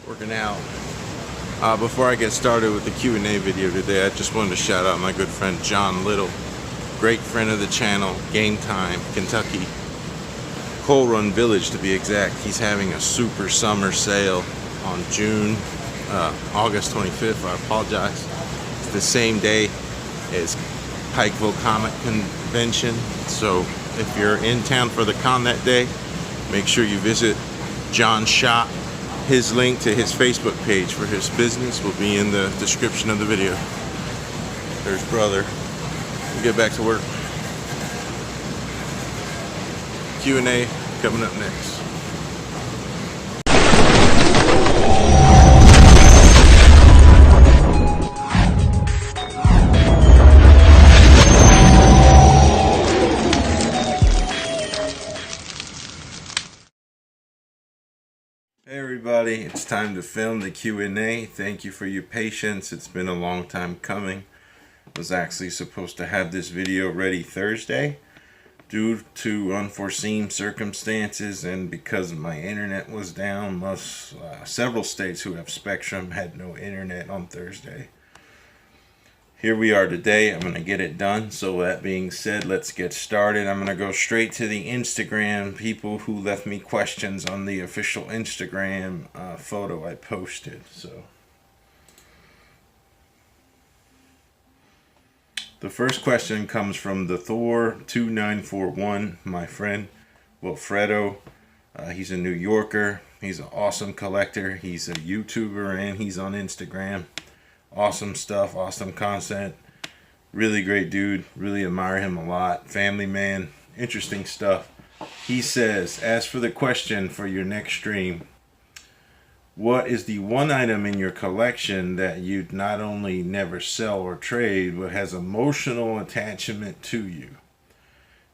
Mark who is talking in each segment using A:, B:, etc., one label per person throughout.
A: Working out. Before I get started with the Q&A video today, I just wanted to shout out my good friend John Little, great friend of the channel, Game Time, Kentucky, Coal Run Village to be exact. He's having a super summer sale on August 25th. I apologize. It's the same day as Pikeville Comic Convention, so if you're in town for the con that day, make sure you visit John's shop. His link to his Facebook page for his business will be in the description of the video. There's brother. We'll get back to work. Q&A coming up next. Hey everybody, it's time to film the Q&A. Thank you for your patience. It's been a long time coming. I was actually supposed to have this video ready Thursday. Due to unforeseen circumstances and because my internet was down, several states who have Spectrum had no internet on Thursday. Here we are today. I'm going to get it done. So that being said, let's get started. I'm going to go straight to the Instagram people who left me questions on the official Instagram photo I posted. So the first question comes from the Thor2941, my friend Wilfredo. He's a New Yorker. He's an awesome collector. He's a YouTuber and he's on Instagram. Awesome stuff, awesome content. Really great dude. Really admire him a lot. Family man. Interesting stuff. He says, as for the question for your next stream, what is the one item in your collection that you'd not only never sell or trade, but has emotional attachment to you?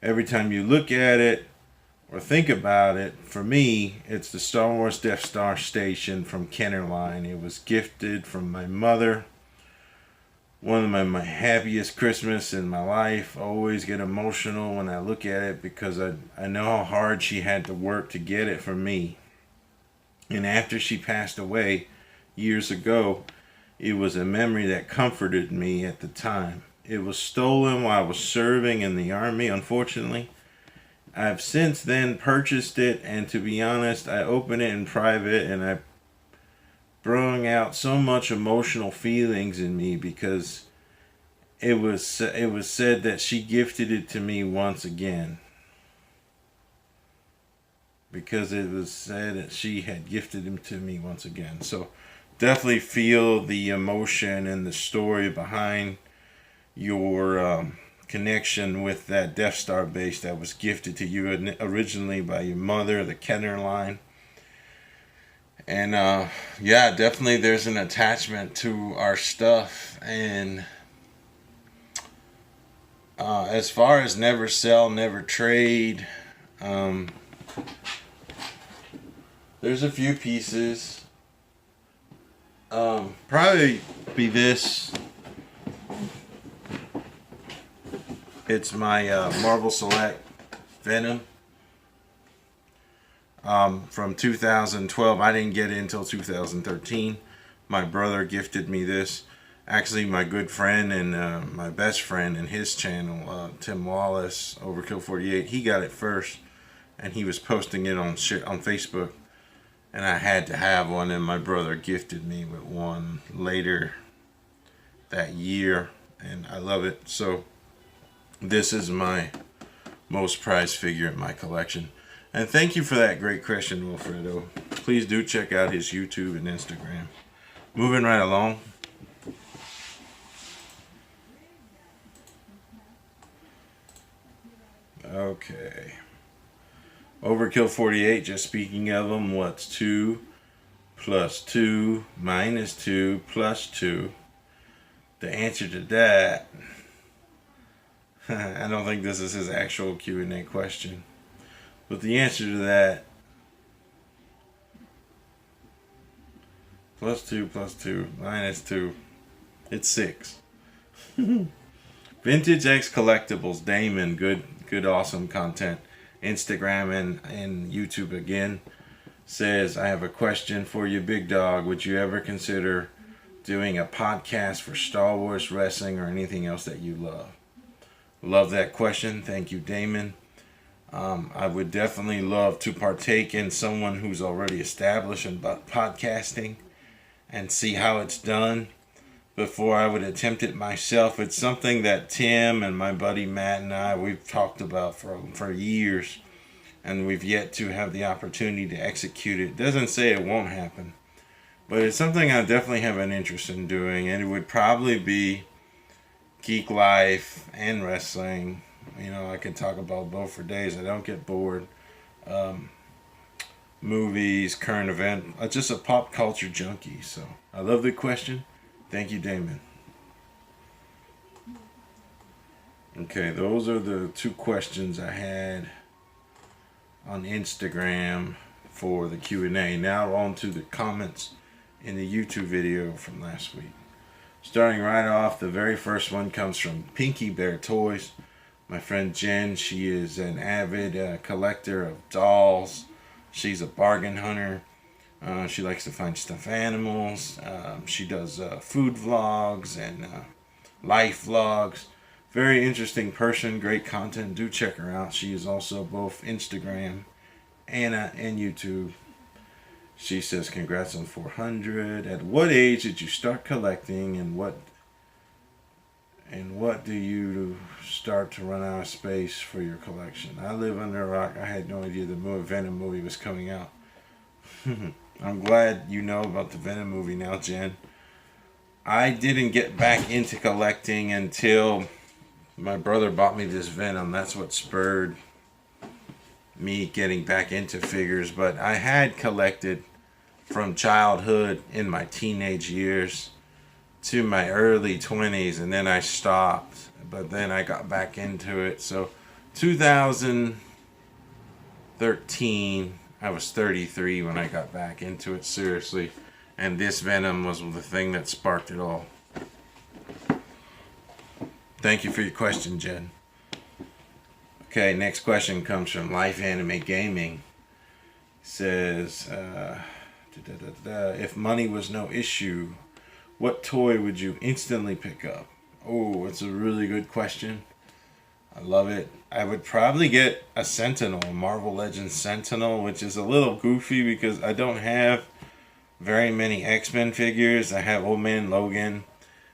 A: Every time you look at it or think about it, for me, it's the Star Wars Death Star station from Kennerline. It was gifted from my mother. One of my happiest Christmas in my life. I always get emotional when I look at it because I know how hard she had to work to get it for me. And after she passed away years ago, it was a memory that comforted me at the time. It was stolen while I was serving in the Army, unfortunately. I've since then purchased it, and to be honest, I opened it in private and I brought out so much emotional feelings in me because it was said that she gifted it to me once again. Because it was said that she had gifted him to me once again. So definitely feel the emotion and the story behind your connection with that Death Star base that was gifted to you originally by your mother, the Kennerline. And yeah, definitely there's an attachment to our stuff. And as far as never sell, never trade, there's a few pieces. Probably be this. It's my Marvel Select Venom. From 2012. I didn't get it until 2013. My brother gifted me this. Actually, my good friend and my best friend in his channel, Tim Wallace, Overkill 48, he got it first, and he was posting it on Facebook, and I had to have one, and my brother gifted me with one later that year, and I love it. So this is my most prized figure in my collection. And thank you for that great question, Wilfredo. Please do check out his YouTube and Instagram. Moving right along. Okay. Overkill 48, just speaking of them, what's 2 plus 2 minus 2 plus 2? The answer to that, I don't think this is his actual Q&A question. But the answer to that, plus 2 minus 2, it's 6. Vintage X Collectibles, Damon, good awesome content. Instagram and YouTube again. says, I have a question for you, Big Dog. Would you ever consider doing a podcast for Star Wars, wrestling, or anything else that you love? Love that question. Thank you, Damon. I would definitely love to partake in someone who's already established in podcasting and see how it's done before I would attempt it myself. It's something that Tim and my buddy Matt and I, we've talked about for years, and we've yet to have the opportunity to execute it. Doesn't say it won't happen, but it's something I definitely have an interest in doing, and it would probably be geek life and wrestling. You know, I can talk about both for days. I don't get bored. Movies, current event. I'm just a pop culture junkie. So I love the question. Thank you, Damon. Okay, those are the 2 questions I had on Instagram for the Q&A. Now on to the comments in the YouTube video from last week. Starting right off, the very first one comes from Pinky Bear Toys. My friend Jen, she is an avid collector of dolls. She's a bargain hunter. She likes to find stuffed animals. She does food vlogs and life vlogs. Very interesting person, great content. Do check her out. She is also both Instagram and YouTube. She says, congrats on 400. At what age did you start collecting, and what do you start to run out of space for your collection? I live under a rock. I had no idea the Venom movie was coming out. I'm glad you know about the Venom movie now, Jen. I didn't get back into collecting until my brother bought me this Venom. That's what spurred me getting back into figures. But I had collected from childhood in my teenage years to my early 20s, and then I stopped, but then I got back into it. So 2013, I was 33 when I got back into it seriously, and this Venom was the thing that sparked it all. Thank you for your question, Jen. Okay, next question comes from Life Anime Gaming. It says, if money was no issue, what toy would you instantly pick up? Oh, it's a really good question. I love it. I would probably get a Sentinel, a Marvel Legends Sentinel, which is a little goofy because I don't have very many X-Men figures. I have Old Man Logan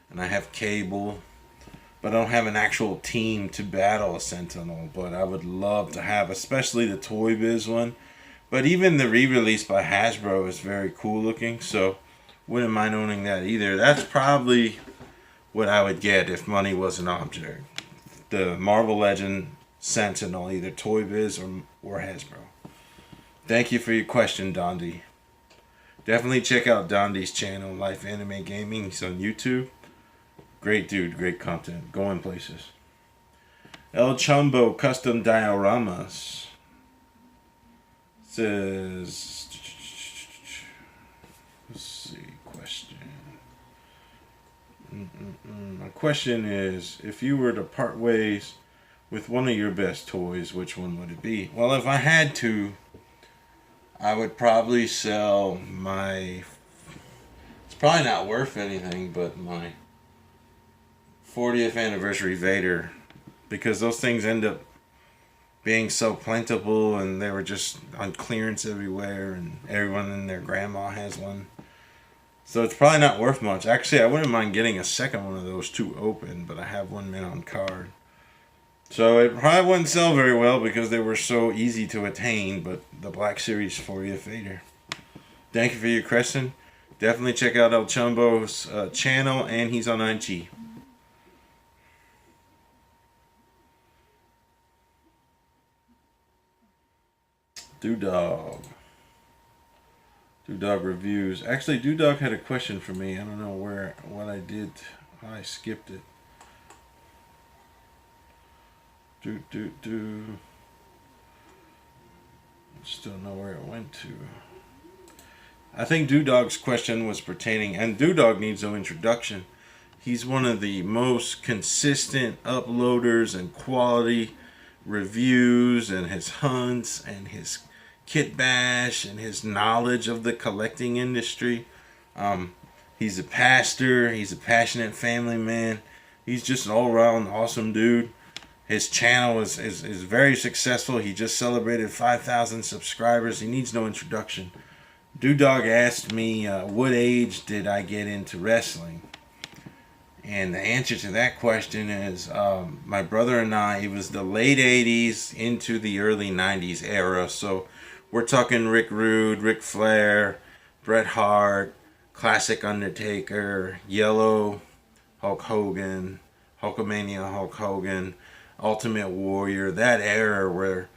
A: and I have Cable, but I don't have an actual team to battle a Sentinel. But I would love to have, especially the Toy Biz one. But even the re-release by Hasbro is very cool looking, so wouldn't mind owning that either. That's probably what I would get if money was an object. The Marvel Legend Sentinel, either Toy Biz or Hasbro. Thank you for your question, Dondi. Definitely check out Dondi's channel, Life Anime Gaming. He's on YouTube. Great dude, great content. Going places. El Chumbo Custom Dioramas says, let's see, question. My question is, if you were to part ways with one of your best toys, which one would it be? Well, if I had to, I would probably sell my, it's probably not worth anything, but my 40th anniversary Vader, because those things end up being so plentiful, and they were just on clearance everywhere, and everyone and their grandma has one. So it's probably not worth much. Actually, I wouldn't mind getting a second one of those to open, but I have one mint on card. So it probably wouldn't sell very well because they were so easy to attain, but the Black Series 40th Vader. Thank you for your question. Definitely check out El Chumbo's channel, and he's on IG. Doodog reviews. Actually, Doodog had a question for me. I don't know what I did. I skipped it. Still know where it went to. I think Doodog's question was pertaining, and Doodog needs no introduction. He's one of the most consistent uploaders and quality reviews, and his hunts and his Kit Bash and his knowledge of the collecting industry. He's a pastor. He's a passionate family man. He's just an all-around awesome dude. His channel is very successful. He just celebrated 5,000 subscribers. He needs no introduction. Dude Dog asked me, what age did I get into wrestling? And the answer to that question is, my brother and I, it was the late 80s into the early 90s era. So we're talking Rick Rude, Ric Flair, Bret Hart, Classic Undertaker, Yellow, Hulk Hogan, Hulkamania Hulk Hogan, Ultimate Warrior, that era where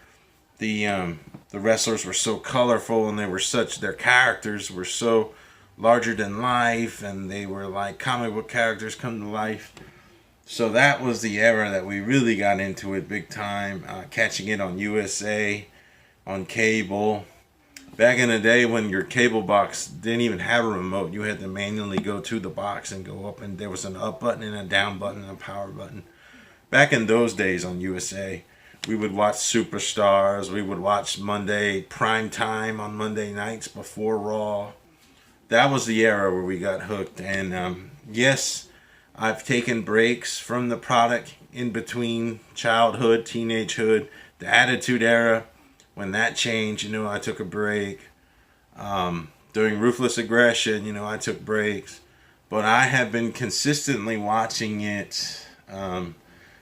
A: the wrestlers were so colorful and their characters were so larger than life, and they were like comic book characters come to life. So that was the era that we really got into it big time, catching it on USA, on cable. Back in the day when your cable box didn't even have a remote, you had to manually go to the box and go up, and there was an up button and a down button and a power button. Back in those days on USA, we would watch Superstars. We would watch Monday prime time on Monday nights before Raw. That was the era where we got hooked. And yes, I've taken breaks from the product in between childhood, teenagehood, the Attitude Era. When that changed, I took a break. During Ruthless Aggression, I took breaks. But I have been consistently watching it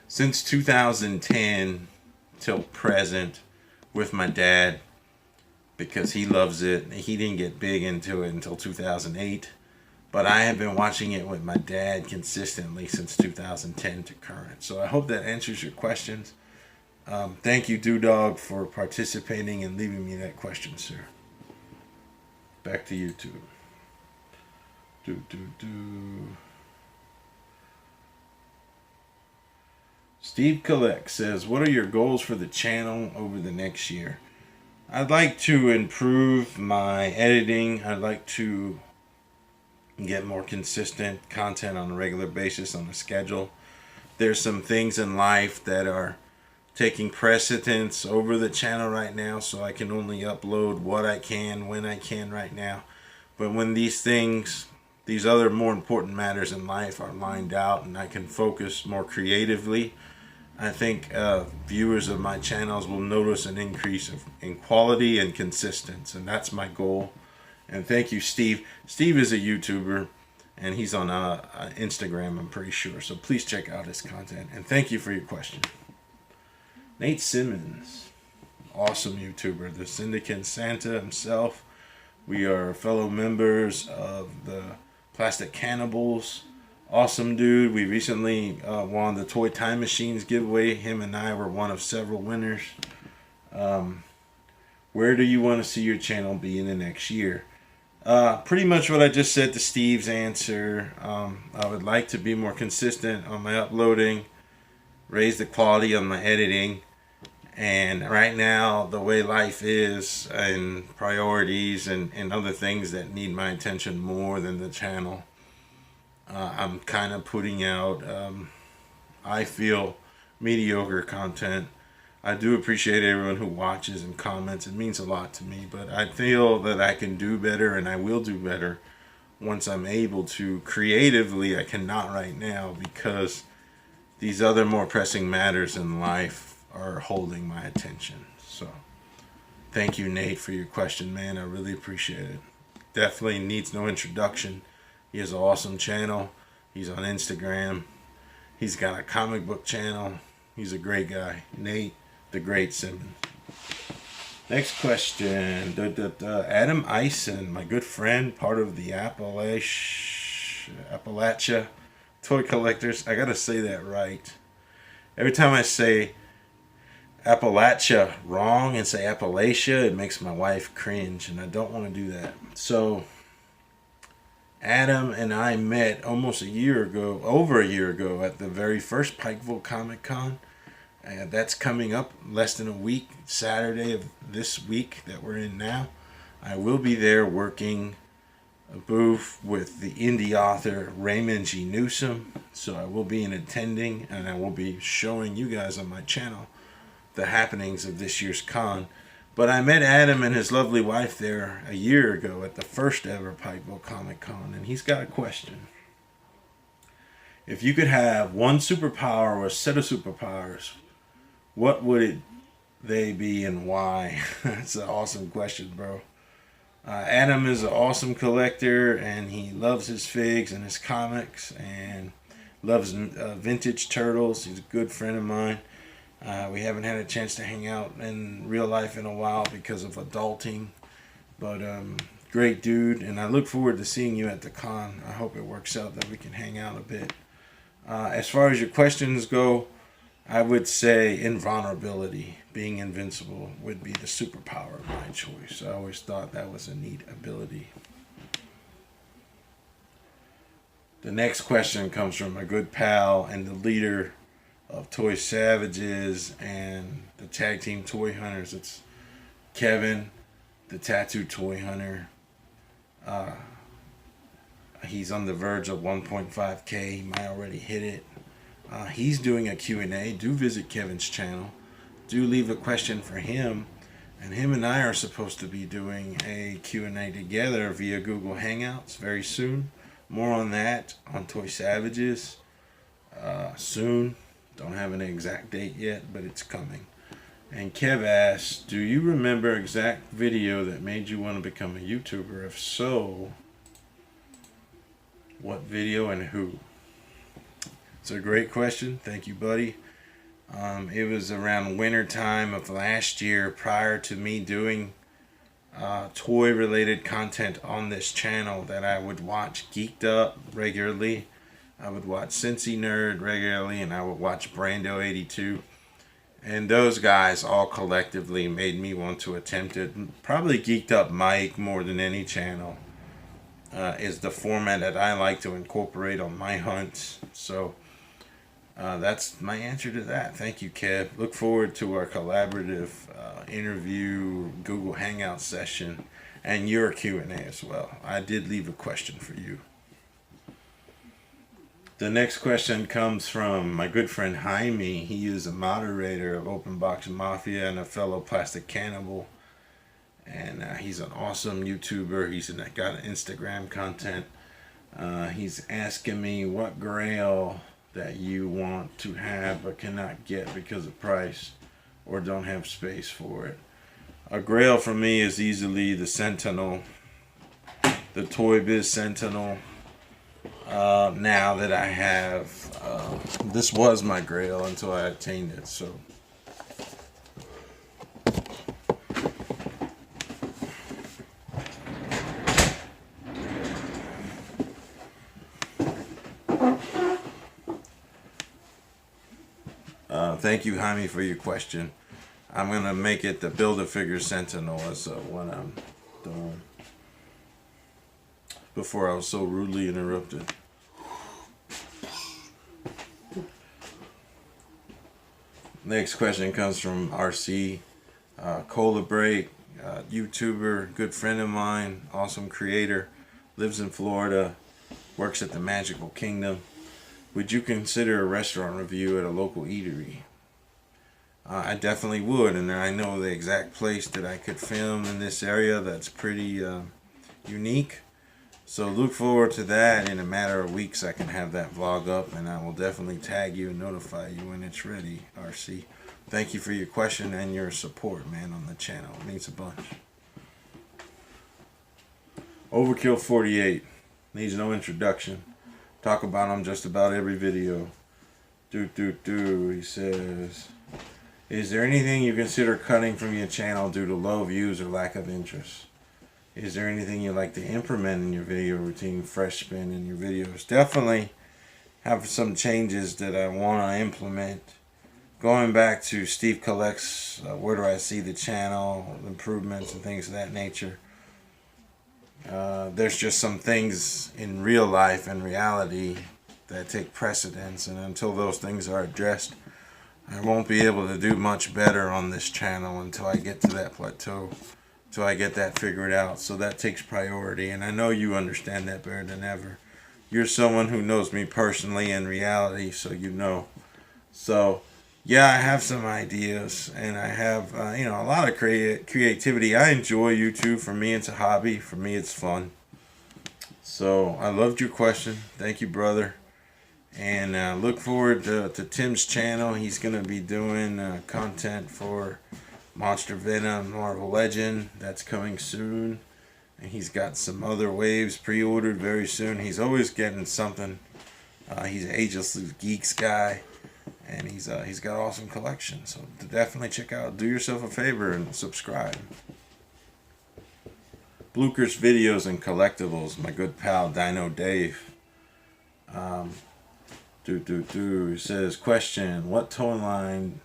A: since 2010 till present with my dad, because he loves it. He didn't get big into it until 2008, but I have been watching it with my dad consistently since 2010 to current. So I hope that answers your questions. Thank you, Dog, for participating and leaving me that question, sir. Back to YouTube. Steve Collect says, what are your goals for the channel over the next year? I'd like to improve my editing. I'd like to get more consistent content on a regular basis on a schedule. There's some things in life that are taking precedence over the channel right now, so I can only upload what I can when I can right now. But when these other more important matters in life are lined out and I can focus more creatively, I think viewers of my channels will notice an increase in quality and consistency, and that's my goal. And thank you, Steve. Steve is a YouTuber, and he's on Instagram, I'm pretty sure. So please check out his content. And thank you for your question. Nate Simmons, awesome YouTuber, the Syndicate Santa himself. We are fellow members of the Plastic Cannibals. Awesome dude. We recently won the Toy Time Machines giveaway. Him and I were one of several winners. Where do you want to see your channel be in the next year? Pretty much what I just said to Steve's answer. I would like to be more consistent on my uploading, raise the quality of my editing. And right now, the way life is and priorities and other things that need my attention more than the channel, I'm kind of putting out, I feel, mediocre content. I do appreciate everyone who watches and comments. It means a lot to me, but I feel that I can do better, and I will do better once I'm able to. Creatively, I cannot right now because these other more pressing matters in life are holding my attention. So thank you, Nate, for your question, man. I really appreciate it. Definitely needs no introduction. He has an awesome channel. He's on Instagram. He's got a comic book channel. He's a great guy. Nate, the Great Simmons. Next question. Adam Eisen, my good friend, part of the Appalachia Toy Collectors. I gotta say that right. Every time I say Appalachia wrong and say Appalachia, it makes my wife cringe, and I don't want to do that. So Adam and I met almost over a year ago at the very first Pikeville Comic Con. That's coming up less than a week, Saturday of this week that we're in now. I will be there working a booth with the indie author Raymond G. Newsom. So I will be attending, and I will be showing you guys on my channel the happenings of this year's con. But I met Adam and his lovely wife there a year ago at the first ever Pikeville Comic Con, and he's got a question. If you could have one superpower or a set of superpowers, what would they be and why? That's an awesome question, bro. Adam is an awesome collector, and he loves his figs and his comics, and loves vintage turtles. He's a good friend of mine. We haven't had a chance to hang out in real life in a while because of adulting, but great dude, and I look forward to seeing you at the con. I hope it works out that we can hang out a bit. As far as your questions go, I would say invulnerability, being invincible, would be the superpower of my choice. I always thought that was a neat ability. The next question comes from a good pal and the leader of Toy Savages and the Tag Team Toy Hunters. It's Kevin, the Tattoo Toy Hunter. He's on the verge of 1.5K. He might already hit it. He's doing a Q&A. Do visit Kevin's channel. Do leave a question for him. And him and I are supposed to be doing a Q&A together via Google Hangouts very soon. More on that on Toy Savages soon. Don't have an exact date yet, but it's coming. And Kev asks, do you remember exact video that made you want to become a YouTuber? If so, what video and who? It's a great question. Thank you, buddy. It was around winter time of last year, prior to me doing toy related content on this channel, that I would watch Geeked Up regularly. I would watch Cincy Nerd regularly, and I would watch Brando82. And those guys all collectively made me want to attempt it. Probably Geeked Up Mike more than any channel is the format that I like to incorporate on my hunts. So that's my answer to that. Thank you, Kev. Look forward to our collaborative interview, Google Hangout session, and your Q&A as well. I did leave a question for you. The next question comes from my good friend Jaime. He is a moderator of Open Box Mafia and a fellow plastic cannibal. And he's an awesome YouTuber. He's got Instagram content. He's asking me what grail that you want to have but cannot get because of price or don't have space for it. A grail for me is easily the Sentinel, the Toy Biz Sentinel. Now that I have, this was my grail until I attained it, so. Thank you, Jaime, for your question. I'm going to make it the Build-A-Figure Sentinel as what I'm doing. Before I was so rudely interrupted. Next question comes from RC. Cola Break, YouTuber, good friend of mine, awesome creator, lives in Florida, works at the Magical Kingdom. Would you consider a restaurant review at a local eatery? I definitely would, and I know the exact place that I could film in this area that's pretty unique. So look forward to that. In a matter of weeks I can have that vlog up, and I will definitely tag you and notify you when it's ready, RC. Thank you for your question and your support, man, on the channel. It means a bunch. Overkill 48 needs no introduction. Talk about him just about every video. He says, is there anything you consider cutting from your channel due to low views or lack of interest? Is there anything you like to implement in your video routine, fresh spin in your videos? Definitely have some changes that I want to implement. Going back to Steve Collects, where do I see the channel, improvements and things of that nature. There's just some things in real life and reality that take precedence, and until those things are addressed, I won't be able to do much better on this channel until I get to that plateau, until I get that figured out. So that takes priority, and I know you understand that better than ever. You're someone who knows me personally in reality, so you know. So Yeah, I have some ideas, and I have a lot of creativity. I enjoy YouTube. For me, it's a hobby. For me, it's fun. So I loved your question. Thank you, brother. And look forward to Tim's channel. He's gonna be doing content for Monster Venom, Marvel Legend. That's coming soon. And he's got some other waves pre-ordered very soon. He's always getting something. He's an Ageless Geeks guy, and he's got awesome collections. So definitely check out. Do yourself a favor and subscribe. Blucher's videos and collectibles. My good pal Dino Dave. He says, question: what toy line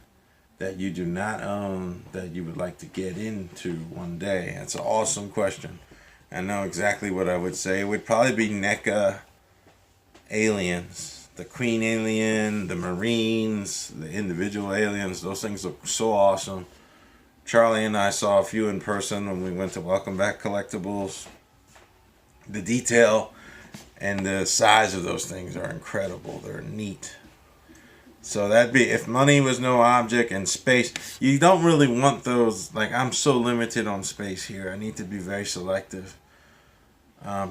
A: that you do not own that you would like to get into one day? That's an awesome question. I know exactly what I would say. It would probably be NECA aliens. The Queen alien, the Marines, the individual aliens. Those things look so awesome. Charlie and I saw a few in person when we went to Welcome Back Collectibles. The detail and the size of those things are incredible. They're neat. So that'd be, if money was no object and space, you don't really want those. Like, I'm so limited on space here. I need to be very selective.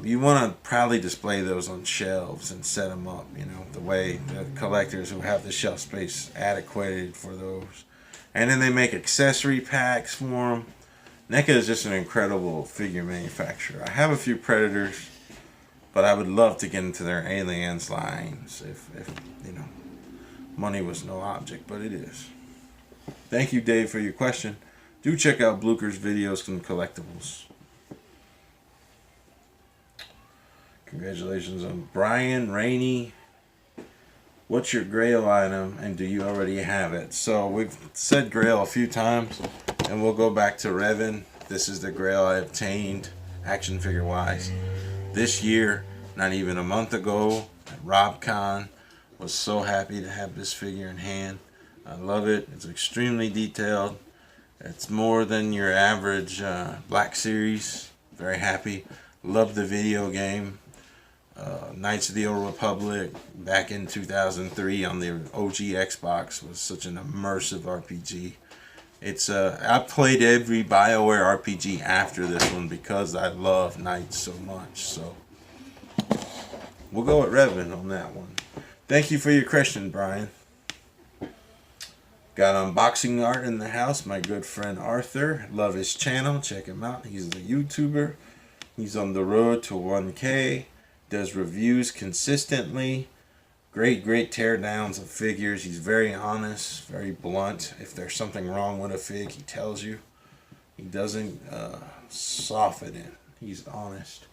A: You want to proudly display those on shelves and set them up, the way the collectors who have the shelf space adequate for those. And then they make accessory packs for them. NECA is just an incredible figure manufacturer. I have a few Predators, but I would love to get into their aliens lines if money was no object, but it is. Thank you, Dave, for your question. Do check out Blucher's videos and collectibles. Congratulations on Brian Rainey. What's your Grail item, and do you already have it? So we've said Grail a few times, and we'll go back to Revan. This is the Grail I obtained, action figure wise, this year, not even a month ago, at RobCon. Was so happy to have this figure in hand. I love it. It's extremely detailed. It's more than your average Black Series. Very happy. Love the video game. Knights of the Old Republic back in 2003 on the OG Xbox was such an immersive RPG. It's I played every BioWare RPG after this one because I love Knights so much. So we'll go with Revan on that one. Thank you for your question, Brian. Got unboxing art in the house. My good friend Arthur. Love his channel. Check him out. He's a YouTuber. He's on the road to 1K. Does reviews consistently. Great teardowns of figures. He's very honest, very blunt. If there's something wrong with a fig, he tells you. He doesn't soften it. He's honest.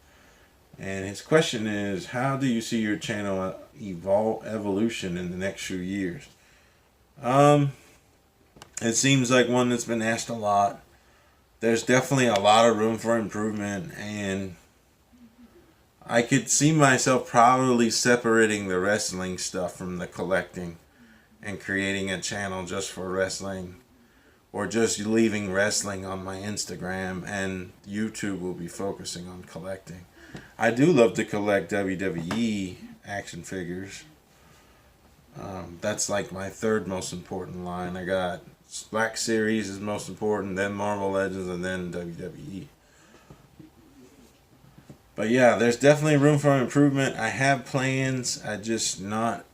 A: And his question is, how do you see your channel evolution in the next few years? It seems like one that's been asked a lot. There's definitely a lot of room for improvement, and I could see myself probably separating the wrestling stuff from the collecting and creating a channel just for wrestling, or just leaving wrestling on my Instagram, and YouTube will be focusing on collecting. I do love to collect WWE action figures. That's like my third most important line. I got Black Series is most important, then Marvel Legends, and then WWE. But yeah, there's definitely room for improvement. I have plans. I'm just not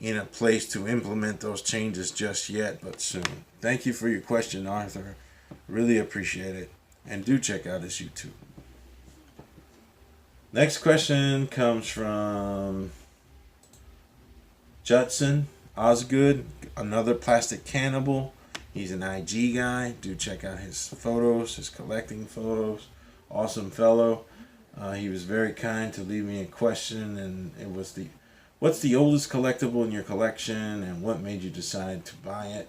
A: in a place to implement those changes just yet, but soon. Thank you for your question, Arthur. Really appreciate it. And do check out his YouTube. Next question comes from Judson Osgood, another plastic cannibal. He's an IG guy. Do check out his photos, his collecting photos. Awesome fellow. He was very kind to leave me a question, and it was what's the oldest collectible in your collection, and what made you decide to buy it?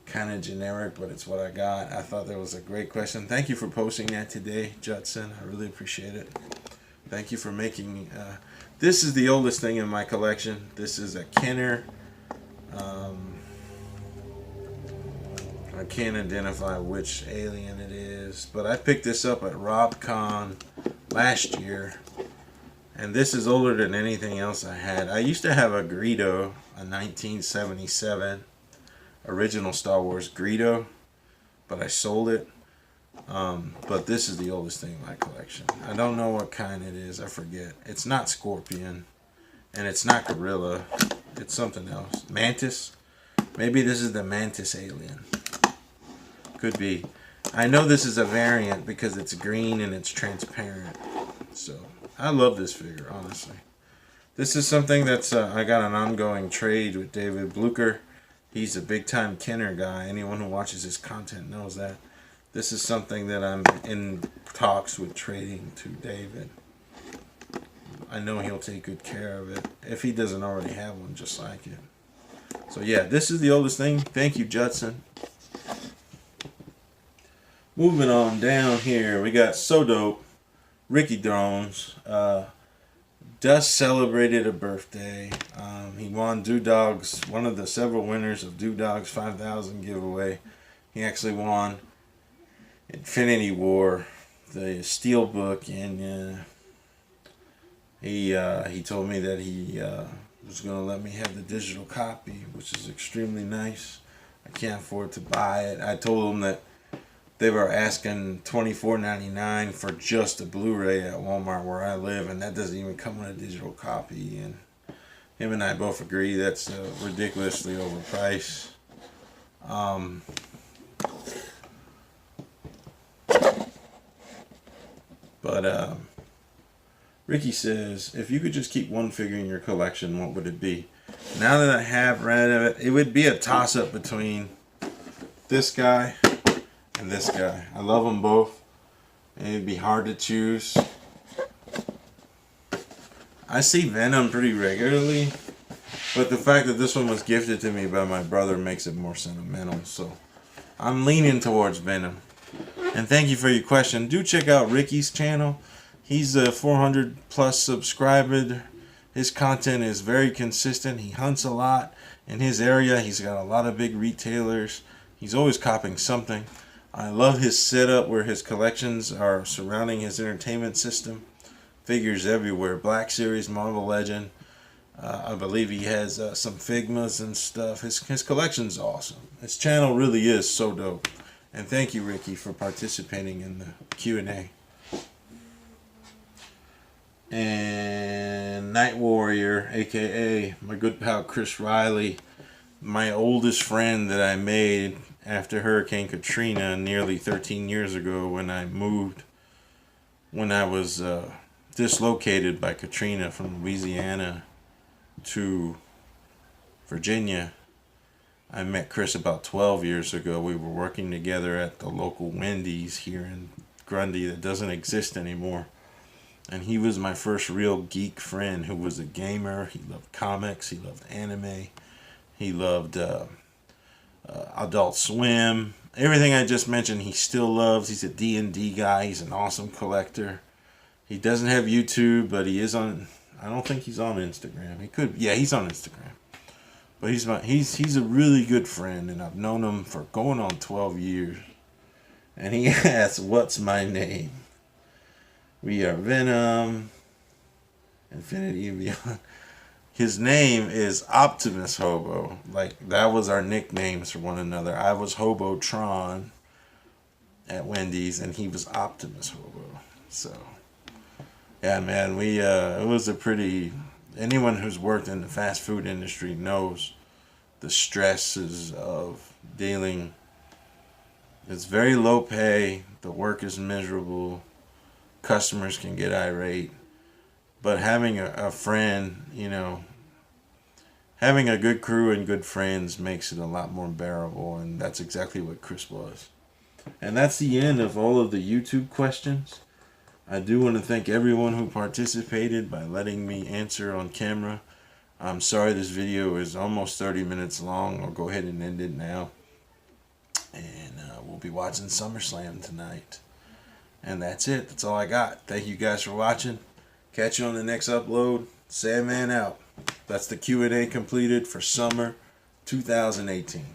A: Kind of generic, but it's what I got. I thought that was a great question. Thank you for posting that today, Judson. I really appreciate it. Thank you for making this is the oldest thing in my collection. This is a Kenner. I can't identify which alien it is, but I picked this up at RobCon last year, and this is older than anything else I had. I used to have a Greedo, a 1977. original Star Wars Greedo, but I sold it. But this is the oldest thing in my collection. I don't know what kind it is. I forget. It's not Scorpion, and it's not Gorilla. It's something else. Mantis. Maybe this is the Mantis alien. Could be. I know this is a variant because it's green and it's transparent. So I love this figure, honestly. This is something that's I got an ongoing trade with David Blucher. He's a big time Kenner guy. Anyone who watches his content knows that. This is something that I'm in talks with trading to David. I know he'll take good care of it if he doesn't already have one just like it. So yeah, this is the oldest thing. Thank you, Judson. Moving on down here, we got So Dope, Ricky Drones. Just celebrated a birthday. He won Doodog's, one of the several winners of Doodog's 5,000 giveaway. He actually won Infinity War, the Steelbook, and he told me that he was going to let me have the digital copy, which is extremely nice. I can't afford to buy it. I told him that they were asking $24.99 for just a Blu-ray at Walmart where I live, and that doesn't even come with a digital copy. And him and I both agree that's ridiculously overpriced. But Ricky says, if you could just keep one figure in your collection, what would it be? Now that I have read of it, it would be a toss-up between this guy and this guy. I love them both, and it'd be hard to choose. I see Venom pretty regularly, but the fact that this one was gifted to me by my brother makes it more sentimental, so I'm leaning towards Venom. And thank you for your question. Do check out Ricky's channel. He's a 400 plus subscriber. His content is very consistent. He hunts a lot in his area. He's got a lot of big retailers. He's always copying something. I love his setup where his collections are surrounding his entertainment system. Figures everywhere. Black Series, Marvel Legend. I believe he has some Figmas and stuff. His collection's awesome. His channel really is so dope. And thank you, Ricky, for participating in the Q&A. And Night Warrior, aka my good pal Chris Riley, my oldest friend that I made after Hurricane Katrina nearly 13 years ago when I moved, when I was dislocated by Katrina from Louisiana to Virginia. I met Chris about 12 years ago. We were working together at the local Wendy's here in Grundy that doesn't exist anymore. And he was my first real geek friend who was a gamer. He loved comics. He loved anime. He loved Adult Swim. Everything I just mentioned he still loves. He's a D&D guy. He's an awesome collector. He doesn't have YouTube, but he is on... I don't think he's on Instagram. He could... Yeah, he's on Instagram. But he's a really good friend, and I've known him for going on 12 years. And he asks, what's my name? We are Venom, Infinity and Beyond. His name is Optimus Hobo. Like, that was our nicknames for one another. I was Hobotron at Wendy's, and he was Optimus Hobo. So, yeah, man, it was a pretty... Anyone who's worked in the fast food industry knows the stresses of dealing. It's very low pay. The work is miserable. Customers can get irate. But having a friend, having a good crew and good friends makes it a lot more bearable. And that's exactly what Chris was. And that's the end of all of the YouTube questions. I do want to thank everyone who participated by letting me answer on camera. I'm sorry this video is almost 30 minutes long. I'll go ahead and end it now. And we'll be watching SummerSlam tonight. And that's it. That's all I got. Thank you guys for watching. Catch you on the next upload. Sandman out. That's the Q&A completed for summer 2018.